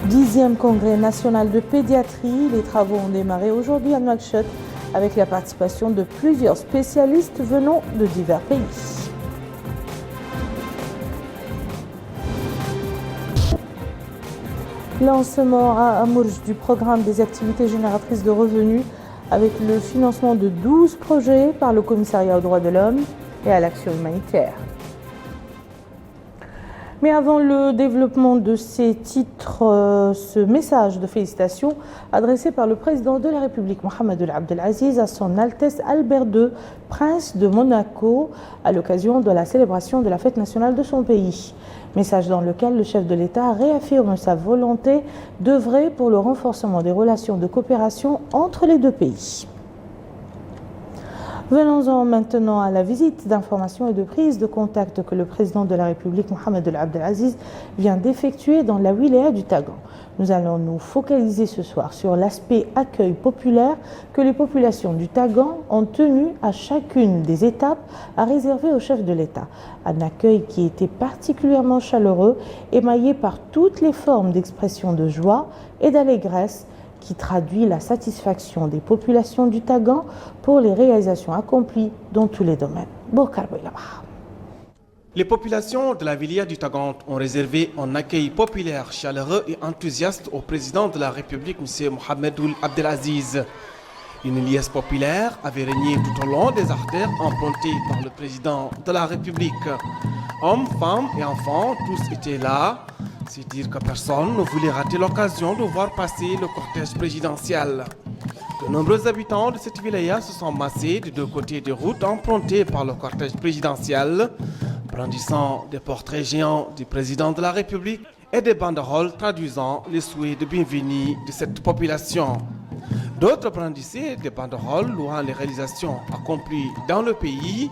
10e congrès national de pédiatrie. Les travaux ont démarré aujourd'hui à Nouakchott avec la participation de plusieurs spécialistes venant de divers pays. Lancement à Amourj du programme des activités génératrices de revenus avec le financement de 12 projets par le Commissariat aux droits de l'homme et à l'action humanitaire. Mais avant le développement de ces titres, ce message de félicitations adressé par le président de la République, Mohamed Ould Abdel Aziz, à son Altesse Albert II, prince de Monaco, à l'occasion de la célébration de la fête nationale de son pays. Message dans lequel le chef de l'État réaffirme sa volonté d'œuvrer pour le renforcement des relations de coopération entre les deux pays. Venons-en maintenant à la visite d'information et de prise de contact que le président de la République, Mohamed Ould Abdel Aziz, vient d'effectuer dans la wilaya du Tagan. Nous allons nous focaliser ce soir sur l'aspect accueil populaire que les populations du Tagan ont tenu à chacune des étapes à réserver au chef de l'État. Un accueil qui était particulièrement chaleureux, émaillé par toutes les formes d'expression de joie et d'allégresse, qui traduit la satisfaction des populations du Tagan pour les réalisations accomplies dans tous les domaines. Les populations de la wilaya du Tagan ont réservé un accueil populaire, chaleureux et enthousiaste au président de la République, M. Mohamed Ould Abdel Aziz. Une liesse populaire avait régné tout au long des artères empruntées par le président de la République. Hommes, femmes et enfants, tous étaient là. C'est dire que personne ne voulait rater l'occasion de voir passer le cortège présidentiel. De nombreux habitants de cette wilaya se sont massés des deux côtés des routes empruntées par le cortège présidentiel, brandissant des portraits géants du président de la République et des banderoles traduisant les souhaits de bienvenue de cette population. D'autres brandissaient des banderoles louant les réalisations accomplies dans le pays.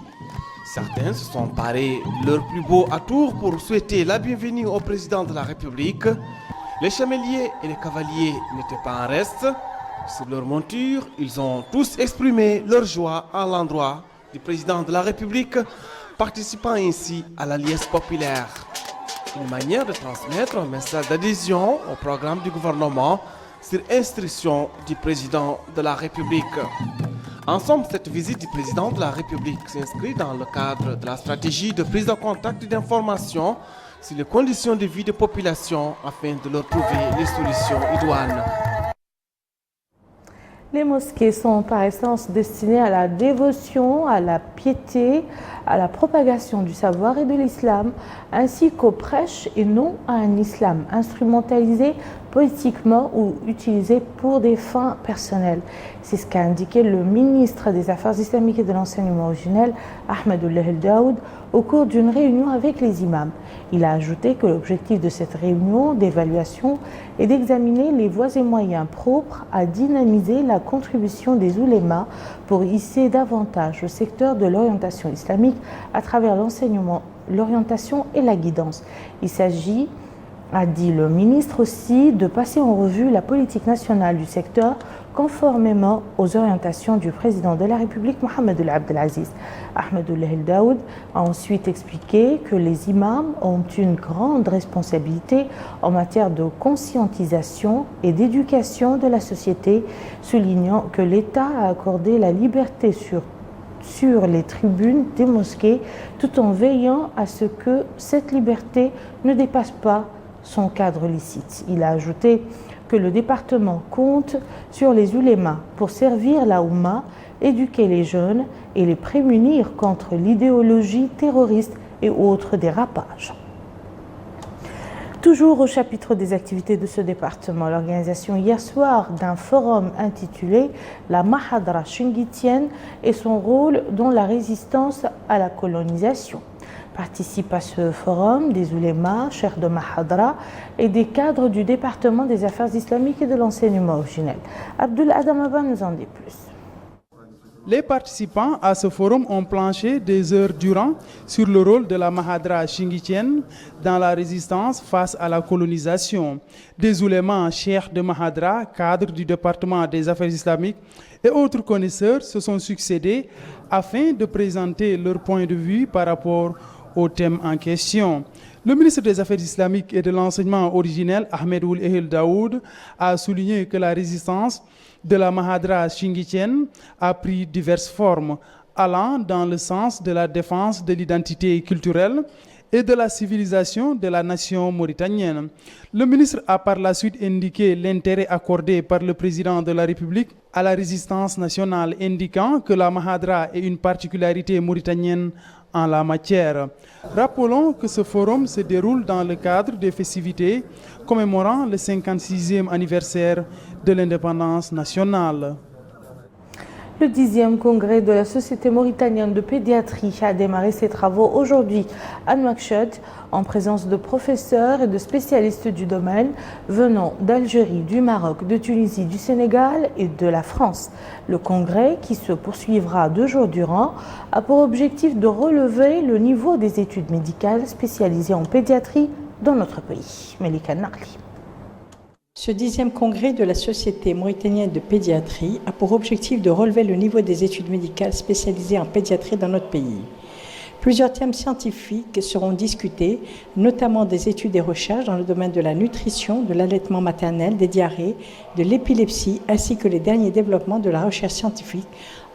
Certains se sont parés leur plus beau atour pour souhaiter la bienvenue au président de la République. Les chameliers et les cavaliers n'étaient pas en reste. Sur leur monture, ils ont tous exprimé leur joie à l'endroit du président de la République, participant ainsi à la liesse populaire. Une manière de transmettre un message d'adhésion au programme du gouvernement sur instruction du président de la République. En somme, cette visite du président de la République s'inscrit dans le cadre de la stratégie de prise de contact et d'information sur les conditions de vie des populations afin de leur trouver les solutions idoines. Les mosquées sont par essence destinées à la dévotion, à la piété, à la propagation du savoir et de l'islam, ainsi qu'au prêche et non à un islam instrumentalisé politiquement ou utilisé pour des fins personnelles. C'est ce qu'a indiqué le ministre des Affaires islamiques et de l'enseignement originel, Ahmed Ould Daoud, au cours d'une réunion avec les imams. Il a ajouté que l'objectif de cette réunion d'évaluation est d'examiner les voies et moyens propres à dynamiser la contribution des oulémas pour hisser davantage le secteur de l'orientation islamique à travers l'enseignement, l'orientation et la guidance. Il s'agit, a dit le ministre aussi, de passer en revue la politique nationale du secteur conformément aux orientations du président de la République, Mohamed Ould Abdel Aziz. Ahmed Ould Daoud a ensuite expliqué que les imams ont une grande responsabilité en matière de conscientisation et d'éducation de la société, soulignant que l'État a accordé la liberté sur les tribunes des mosquées, tout en veillant à ce que cette liberté ne dépasse pas son cadre licite. Il a ajouté que le département compte sur les ulémas pour servir la Oumma, éduquer les jeunes et les prémunir contre l'idéologie terroriste et autres dérapages. Toujours au chapitre des activités de ce département, l'organisation hier soir d'un forum intitulé « La Mahadra Shingitienne et son rôle dans la résistance à la colonisation ». Participent à ce forum des oulémas, chers de Mahadra et des cadres du département des affaires islamiques et de l'enseignement originel. Abdul Adamaba nous en dit plus. Les participants à ce forum ont planché des heures durant sur le rôle de la Mahadra shingitienne dans la résistance face à la colonisation. Des oulémas, chers de Mahadra, cadres du département des affaires islamiques et autres connaisseurs se sont succédés afin de présenter leur point de vue par rapport au thème en question. Le ministre des Affaires islamiques et de l'enseignement originel, Ahmed Ould Ehel Daoud, a souligné que la résistance de la Mahadra Chinguitienne a pris diverses formes, allant dans le sens de la défense de l'identité culturelle et de la civilisation de la nation mauritanienne. Le ministre a par la suite indiqué l'intérêt accordé par le président de la République à la résistance nationale, indiquant que la Mahadra est une particularité mauritanienne en la matière. Rappelons que ce forum se déroule dans le cadre des festivités commémorant le 56e anniversaire de l'indépendance nationale. Le 10e congrès de la Société mauritanienne de pédiatrie a démarré ses travaux aujourd'hui à Nouakchott en présence de professeurs et de spécialistes du domaine venant d'Algérie, du Maroc, de Tunisie, du Sénégal et de la France. Le congrès, qui se poursuivra 2 jours durant, a pour objectif de relever le niveau des études médicales spécialisées en pédiatrie dans notre pays. Melika Narli. Ce 10e congrès de la Société mauritanienne de pédiatrie a pour objectif de relever le niveau des études médicales spécialisées en pédiatrie dans notre pays. Plusieurs thèmes scientifiques seront discutés, notamment des études et recherches dans le domaine de la nutrition, de l'allaitement maternel, des diarrhées, de l'épilepsie, ainsi que les derniers développements de la recherche scientifique,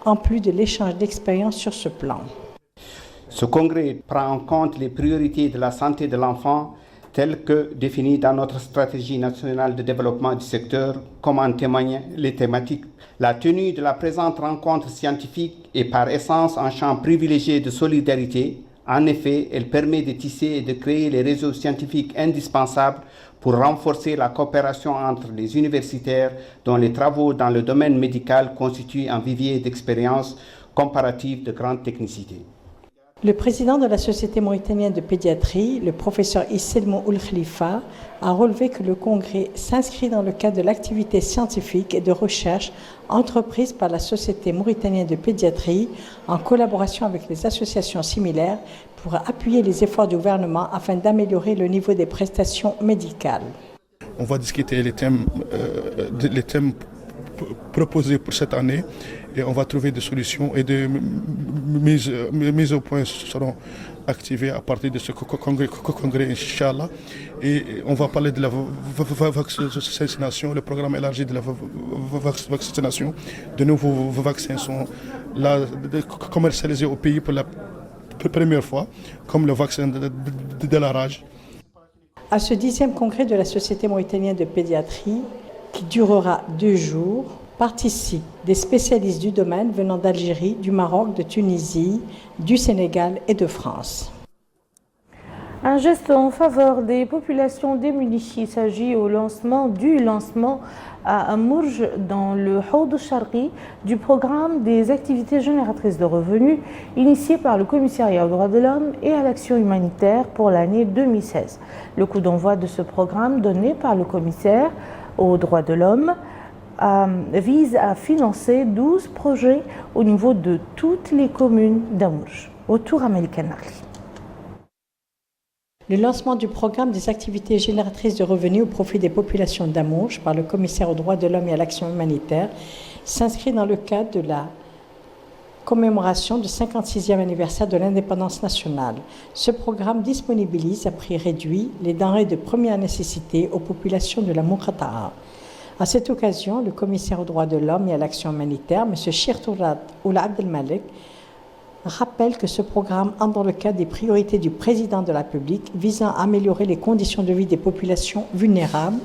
en plus de l'échange d'expériences sur ce plan. Ce congrès prend en compte les priorités de la santé de l'enfant telles que définies dans notre stratégie nationale de développement du secteur, comme en témoignent les thématiques. La tenue de la présente rencontre scientifique est par essence un champ privilégié de solidarité. En effet, elle permet de tisser et de créer les réseaux scientifiques indispensables pour renforcer la coopération entre les universitaires dont les travaux dans le domaine médical constituent un vivier d'expériences comparatives de grande technicité. Le président de la Société mauritanienne de pédiatrie, le professeur Isselmo Ould Khalifa, a relevé que le congrès s'inscrit dans le cadre de l'activité scientifique et de recherche entreprise par la Société mauritanienne de pédiatrie en collaboration avec les associations similaires pour appuyer les efforts du gouvernement afin d'améliorer le niveau des prestations médicales. On va discuter les thèmes proposés pour cette année et on va trouver des solutions et des mises au point seront activées à partir de ce congrès, Inch'Allah. Et on va parler de la vaccination, le programme élargi de la vaccination. De nouveaux vaccins sont là, commercialisés au pays pour la première fois, comme le vaccin de la rage. À ce 10e congrès de la Société mauritanienne de pédiatrie, qui durera 2 jours, participent des spécialistes du domaine venant d'Algérie, du Maroc, de Tunisie, du Sénégal et de France. Un geste en faveur des populations démunies. Il s'agit du lancement à Amourj, dans le Haut Charqi, du programme des activités génératrices de revenus initié par le Commissariat aux droits de l'homme et à l'action humanitaire pour l'année 2016. Le coup d'envoi de ce programme donné par le commissaire aux droits de l'homme vise à financer 12 projets au niveau de toutes les communes d'Amourj. Autour à Melika Narli. Le lancement du programme des activités génératrices de revenus au profit des populations d'Amourj par le commissaire aux droits de l'homme et à l'action humanitaire s'inscrit dans le cadre de la commémoration du 56e anniversaire de l'indépendance nationale. Ce programme disponibilise à prix réduit les denrées de première nécessité aux populations de la Muqata'a. À cette occasion, le commissaire aux droits de l'homme et à l'action humanitaire, M. Chirtourat Ould Abdelmalek, rappelle que ce programme entre dans le cadre des priorités du président de la République visant à améliorer les conditions de vie des populations vulnérables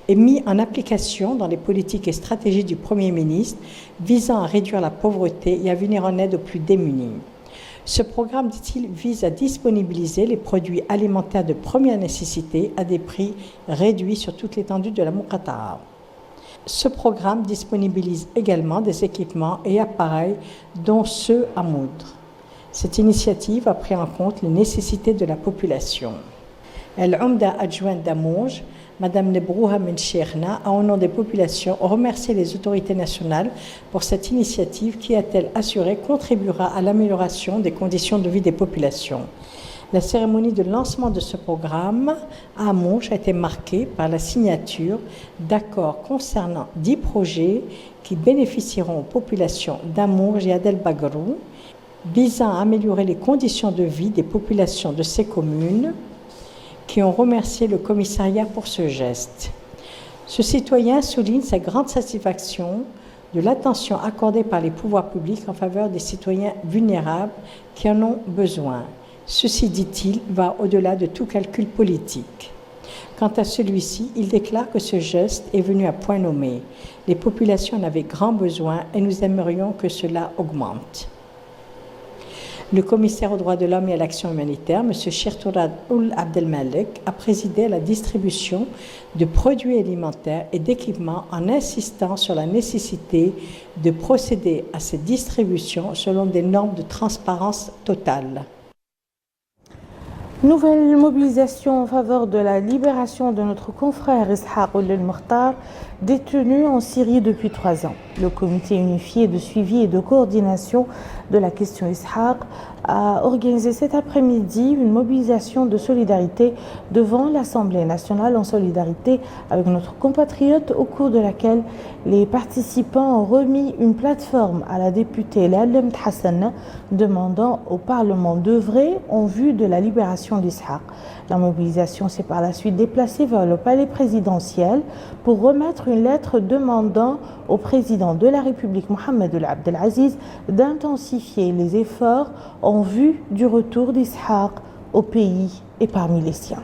et mis en application dans les politiques et stratégies du Premier ministre visant à réduire la pauvreté et à venir en aide aux plus démunis. Ce programme, dit-il, vise à disponibiliser les produits alimentaires de première nécessité à des prix réduits sur toute l'étendue de la Muqata'a. Ce programme disponibilise également des équipements et appareils, dont ceux à moudre. Cette initiative a pris en compte les nécessités de la population. El-Oumda adjointe d'Amourj, Mme Nebrouha Mencherna, a au nom des populations remercié les autorités nationales pour cette initiative qui, a-t-elle assuré, contribuera à l'amélioration des conditions de vie des populations. La cérémonie de lancement de ce programme à Amourj a été marquée par la signature d'accords concernant 10 projets qui bénéficieront aux populations d'Amourj et Adel Bagrou, visant à améliorer les conditions de vie des populations de ces communes, qui ont remercié le commissariat pour ce geste. Ce citoyen souligne sa grande satisfaction de l'attention accordée par les pouvoirs publics en faveur des citoyens vulnérables qui en ont besoin. Ceci, dit-il, va au-delà de tout calcul politique. Quant à celui-ci, il déclare que ce geste est venu à point nommé. Les populations en avaient grand besoin et nous aimerions que cela augmente. Le commissaire aux droits de l'homme et à l'action humanitaire, M. Chirtourad Ould Abdelmalek, a présidé à la distribution de produits alimentaires et d'équipements en insistant sur la nécessité de procéder à cette distribution selon des normes de transparence totale. Nouvelle mobilisation en faveur de la libération de notre confrère Ishaq Ould El-Mokhtar, détenu en Syrie depuis 3 ans. Le comité unifié de suivi et de coordination de la question Ishaq a organisé cet après-midi une mobilisation de solidarité devant l'Assemblée nationale en solidarité avec notre compatriote, au cours de laquelle les participants ont remis une plateforme à la députée Lalem Hassan demandant au Parlement d'œuvrer en vue de la libération d'Ishaq. La mobilisation s'est par la suite déplacée vers le palais présidentiel pour remettre une lettre demandant au président de la République, Mohamed Ould Abdelaziz, d'intensifier les efforts en vue du retour d'Ishaq au pays et parmi les siens.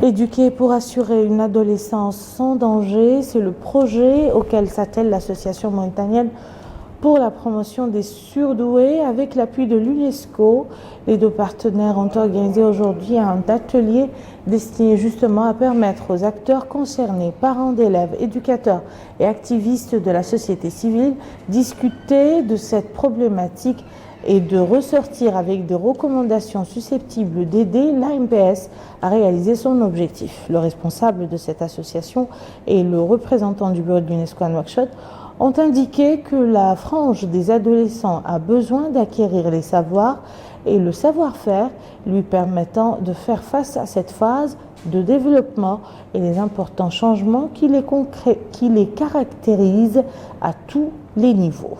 Éduquer pour assurer une adolescence sans danger, c'est le projet auquel s'attelle l'association mauritanienne pour la promotion des surdoués avec l'appui de l'UNESCO. Les 2 partenaires ont organisé aujourd'hui un atelier destiné justement à permettre aux acteurs concernés, parents d'élèves, éducateurs et activistes de la société civile, discuter de cette problématique et de ressortir avec des recommandations susceptibles d'aider l'AMPS à réaliser son objectif. Le responsable de cette association et le représentant du bureau de l'UNESCO à Nouakchott ont indiqué que la frange des adolescents a besoin d'acquérir les savoirs et le savoir-faire lui permettant de faire face à cette phase de développement et les importants changements qui les caractérisent à tous les niveaux.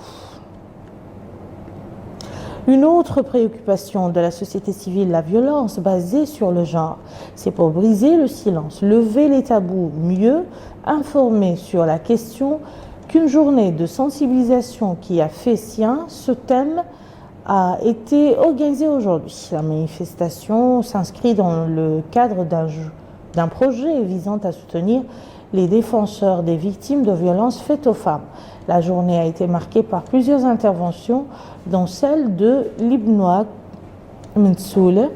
Une autre préoccupation de la société civile, la violence basée sur le genre. C'est pour briser le silence, lever les tabous, mieux informer sur la question qu'une journée de sensibilisation qui a fait sien ce thème a été organisée aujourd'hui. La manifestation s'inscrit dans le cadre d'un projet visant à soutenir les défenseurs des victimes de violences faites aux femmes. La journée a été marquée par plusieurs interventions, dont celle de Libnoa Mtsoule,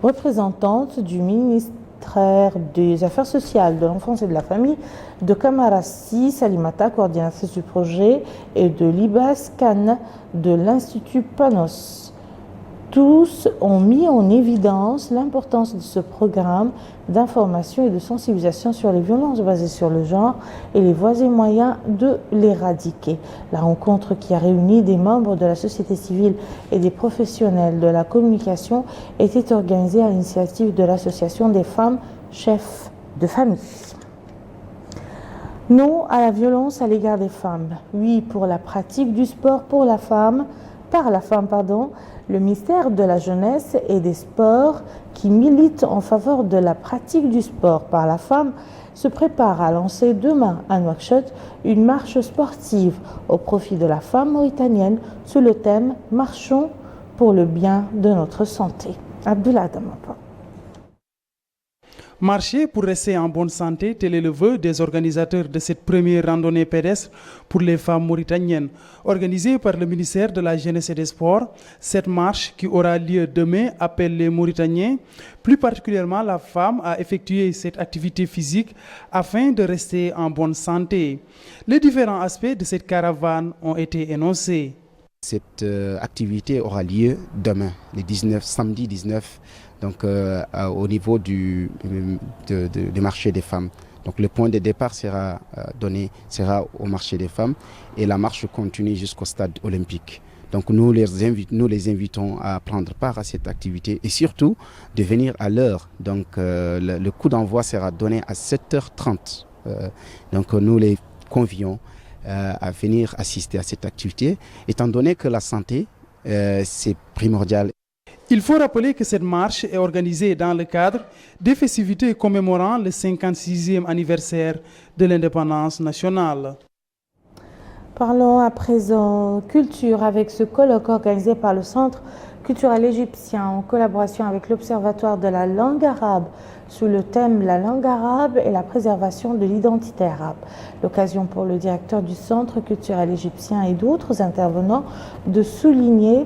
représentante du ministère des Affaires sociales, de l'enfance et de la famille, de Kamarassi Salimata, coordinatrice du projet, et de Libas Khan de l'Institut Panos. Tous ont mis en évidence l'importance de ce programme d'information et de sensibilisation sur les violences basées sur le genre et les voies et moyens de l'éradiquer. La rencontre qui a réuni des membres de la société civile et des professionnels de la communication était organisée à l'initiative de l'Association des femmes chefs de famille. Non à la violence à l'égard des femmes. Oui pour la pratique du sport par la femme. Le ministère de la Jeunesse et des Sports, qui milite en faveur de la pratique du sport par la femme, se prépare à lancer demain à Nouakchott une marche sportive au profit de la femme mauritanienne sous le thème « Marchons pour le bien de notre santé ». Abdullah Damapa. Marcher pour rester en bonne santé, tel est le vœu des organisateurs de cette première randonnée pédestre pour les femmes mauritaniennes. Organisée par le ministère de la Jeunesse et des Sports, cette marche qui aura lieu demain appelle les Mauritaniens, plus particulièrement la femme, à effectuer cette activité physique afin de rester en bonne santé. Les différents aspects de cette caravane ont été énoncés. Cette activité aura lieu demain, le samedi 19, donc au niveau du marché des femmes. Donc le point de départ sera au marché des femmes et la marche continue jusqu'au stade olympique. Donc nous les invitons à prendre part à cette activité et surtout de venir à l'heure. Donc le coup d'envoi sera donné à 7h30. Donc nous les convions à venir assister à cette activité, étant donné que la santé, c'est primordial. Il faut rappeler que cette marche est organisée dans le cadre des festivités commémorant le 56e anniversaire de l'indépendance nationale. Parlons à présent culture avec ce colloque organisé par le Centre culturel égyptien en collaboration avec l'Observatoire de la langue arabe sous le thème La langue arabe et la préservation de l'identité arabe. L'occasion pour le directeur du Centre culturel égyptien et d'autres intervenants de souligner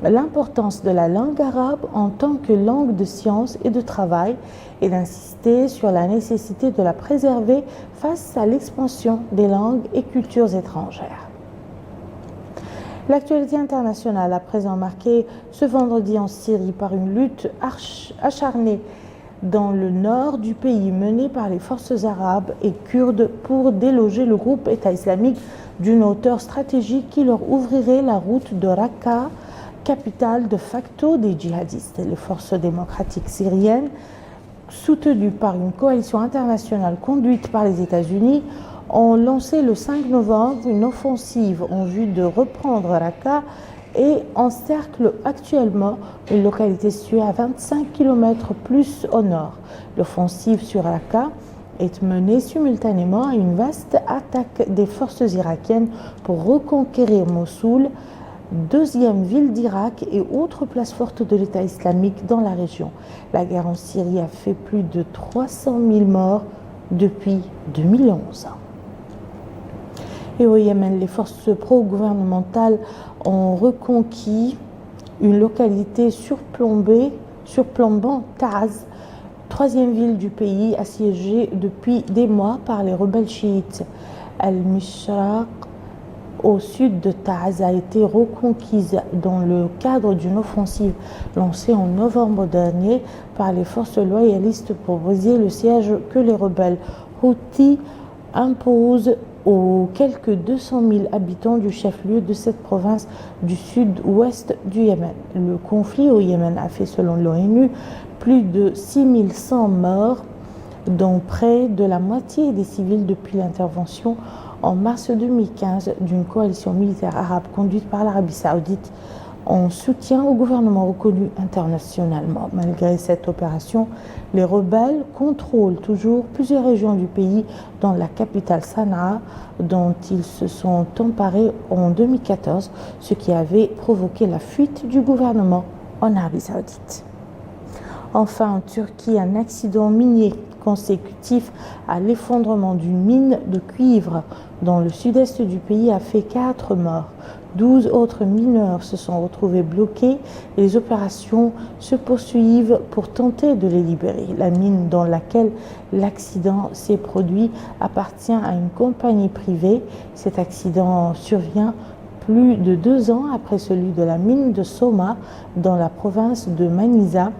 l'importance de la langue arabe en tant que langue de science et de travail et d'insister sur la nécessité de la préserver face à l'expansion des langues et cultures étrangères. L'actualité internationale a présent marqué ce vendredi en Syrie par une lutte acharnée dans le nord du pays menée par les forces arabes et kurdes pour déloger le groupe État islamique d'une hauteur stratégique qui leur ouvrirait la route de Raqqa, capitale de facto des djihadistes. Les forces démocratiques syriennes, soutenues par une coalition internationale conduite par les États-Unis, ont lancé le 5 novembre une offensive en vue de reprendre Raqqa et encerclent actuellement une localité située à 25 km plus au nord. L'offensive sur Raqqa est menée simultanément à une vaste attaque des forces irakiennes pour reconquérir Mossoul, deuxième ville d'Irak et autre place forte de l'État islamique dans la région. La guerre en Syrie a fait plus de 300 000 morts depuis 2011. Et au Yémen, les forces pro-gouvernementales ont reconquis une localité surplombant Taz, troisième ville du pays assiégée depuis des mois par les rebelles chiites. Al-Mishraq, au sud de Taz, a été reconquise dans le cadre d'une offensive lancée en novembre dernier par les forces loyalistes pour briser le siège que les rebelles Houthis imposent aux quelques 200 000 habitants du chef-lieu de cette province du sud-ouest du Yémen. Le conflit au Yémen a fait, selon l'ONU, plus de 6100 morts, dont près de la moitié des civils depuis l'intervention en mars 2015 d'une coalition militaire arabe conduite par l'Arabie saoudite en soutien au gouvernement reconnu internationalement. Malgré cette opération, les rebelles contrôlent toujours plusieurs régions du pays, dont la capitale Sanaa, dont ils se sont emparés en 2014, ce qui avait provoqué la fuite du gouvernement en Arabie saoudite. Enfin, en Turquie, un accident minier consécutif à l'effondrement d'une mine de cuivre dans le sud-est du pays a fait 4 morts. 12 autres mineurs se sont retrouvés bloqués et les opérations se poursuivent pour tenter de les libérer. La mine dans laquelle l'accident s'est produit appartient à une compagnie privée. Cet accident survient plus de 2 ans après celui de la mine de Soma dans la province de Manisa,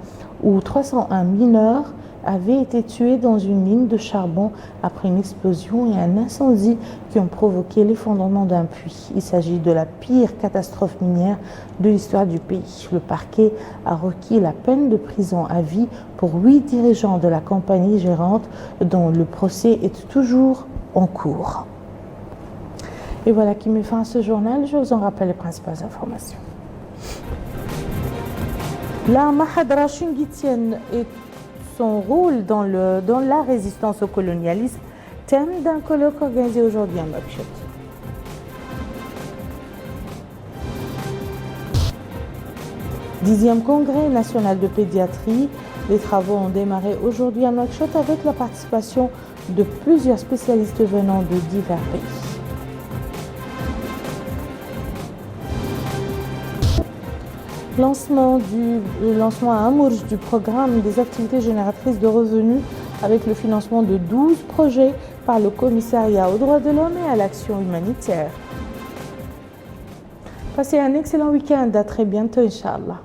où 301 mineurs avaient été tués dans une mine de charbon après une explosion et un incendie qui ont provoqué l'effondrement d'un puits. Il s'agit de la pire catastrophe minière de l'histoire du pays. Le parquet a requis la peine de prison à vie pour 8 dirigeants de la compagnie gérante dont le procès est toujours en cours. Et voilà qui met fin à ce journal. Je vous en rappelle les principales informations. La Mahadra shingitienne et son rôle dans la résistance au colonialisme, thème d'un colloque organisé aujourd'hui à Nouakchott. Dixième congrès national de pédiatrie. Les travaux ont démarré aujourd'hui à Nouakchott avec la participation de plusieurs spécialistes venant de divers pays. Lancement à Amourj du programme des activités génératrices de revenus avec le financement de 12 projets par le commissariat aux droits de l'homme et à l'action humanitaire. Passez un excellent week-end, à très bientôt, Inch'Allah.